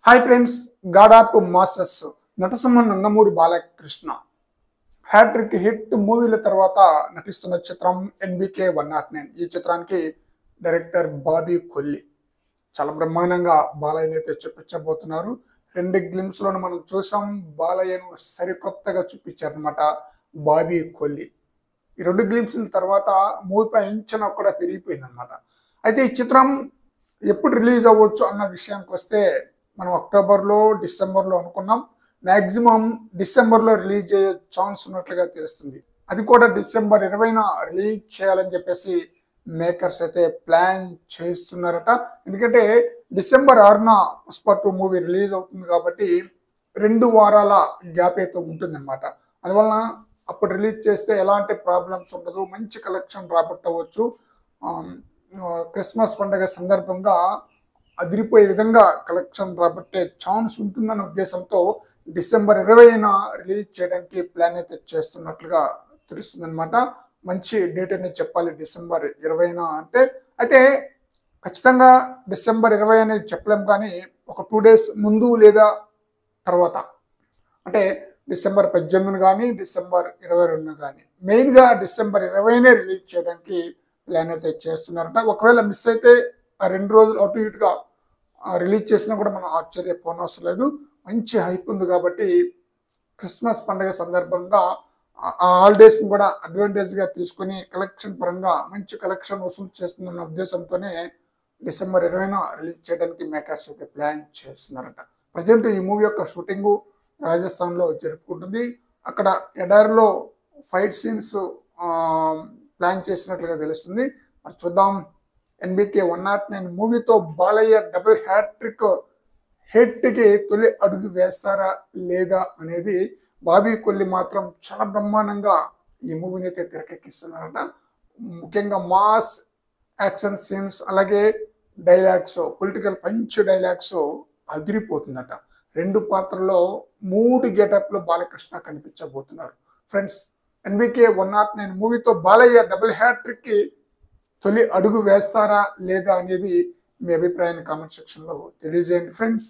Hi friends, god of masses Natasimha Nandamuri Balakrishna hattrick hit మూవీల తర్వాత నటిస్తున్న చిత్రం ఎన్బికే 109. ఈ చిత్రానికి డైరెక్టర్ బాబీ కొల్లి చాలా బ్రహ్మాండంగా బాలయ్యని అయితే చూపించబోతున్నారు. రెండు గ్లిమ్స్ లోను మనం చూసాం. బాలయ్యను సరికొత్తగా చూపించారనమాట బాబీ కొల్లి. ఈ రెండు గ్లిమ్స్ తర్వాత మూవీపై అంచనా కూడా పెరిగిపోయింది అనమాట. అయితే ఈ చిత్రం ఎప్పుడు రిలీజ్ అవ్వచ్చు అన్న విషయానికి వస్తే మనం అక్టోబర్లో డిసెంబర్లో అనుకున్నాం. మ్యాక్సిమం డిసెంబర్లో రిలీజ్ అయ్యే ఛాన్స్ ఉన్నట్లుగా తెలుస్తుంది. అది కూడా డిసెంబర్ 20న రిలీజ్ చేయాలని చెప్పేసి మేకర్స్ అయితే ప్లాన్ చేస్తున్నారట. ఎందుకంటే డిసెంబర్ 6న పుష్ప 2 మూవీ రిలీజ్ అవుతుంది కాబట్టి 2 వారాల గ్యాప్ అయితే ఉంటుంది అనమాట. అందువలన అప్పుడు రిలీజ్ చేస్తే ఎలాంటి ప్రాబ్లమ్స్ ఉండదు, మంచి కలెక్షన్ రాబట్టవచ్చు. క్రిస్మస్ పండుగ సందర్భంగా అదిరిపోయే విధంగా కలెక్షన్ రాబట్టే ఛాన్స్ ఉంటుందన్న ఉద్దేశంతో డిసెంబర్ 20న రిలీజ్ చేయడానికి ప్లాన్ అయితే చేస్తున్నట్లుగా తెలుస్తుంది అనమాట. మంచి డేట్ అనేది చెప్పాలి డిసెంబర్ 20న అంటే. అయితే ఖచ్చితంగా డిసెంబర్ 20 అనేది చెప్పలేం, కానీ ఒక 2 days ముందు లేదా తర్వాత అంటే డిసెంబర్ 18 కానీ డిసెంబర్ 22 కానీ మెయిన్గా డిసెంబర్ 20నే రిలీజ్ చేయడానికి ప్లాన్ అయితే చేస్తున్నారట. ఒకవేళ మిస్ అయితే ఆ 2 రోజులు అటు ఇటుగా రిలీజ్ చేసినా కూడా మనం ఆశ్చర్యపోనవసరం లేదు. మంచి హైప్ ఉంది కాబట్టి క్రిస్మస్ పండుగ సందర్భంగా ఆ హాలిడేస్ని కూడా అడ్వాంటేజ్గా తీసుకుని కలెక్షన్ పరంగా మంచి కలెక్షన్ వసూలు చేస్తుందన్న ఉద్దేశంతోనే డిసెంబర్ 20న రిలీజ్ చేయడానికి మేకర్స్ అయితే ప్లాన్ చేస్తున్నారట. ప్రజెంట్ ఈ మూవీ యొక్క షూటింగు రాజస్థాన్లో జరుపుకుంటుంది. అక్కడ ఎడారిలో ఫైట్ సీన్స్ ప్లాన్ చేసినట్లుగా తెలుస్తుంది. మరి చూద్దాం, ఎన్బికే 109 మూవీతో బాలయ్య డబుల్ హ్యాట్రిక్ హిట్కి తొలి అడుగు వేస్తారా లేదా అనేది. బాబీ కొల్లి మాత్రం చాలా బ్రహ్మాండంగా ఈ మూవీని అయితే తెరకెక్కిస్తున్నారట. ముఖ్యంగా మాస్ యాక్షన్ సీన్స్, అలాగే డైలాగ్స్, పొలిటికల్ పంచ్ డైలాగ్స్ అదిరిపోతుందట. 2 పాత్రలో 3 గెటప్లో బాలకృష్ణ కనిపించబోతున్నారు. ఫ్రెండ్స్, ఎన్బికే 109 మూవీతో బాలయ్య డబుల్ హ్యాట్రిక్కి తొలి అడుగు వేస్తారా లేదా అనేది మీ అభిప్రాయాన్ని కామెంట్ సెక్షన్లో తెలియజేయండి ఫ్రెండ్స్.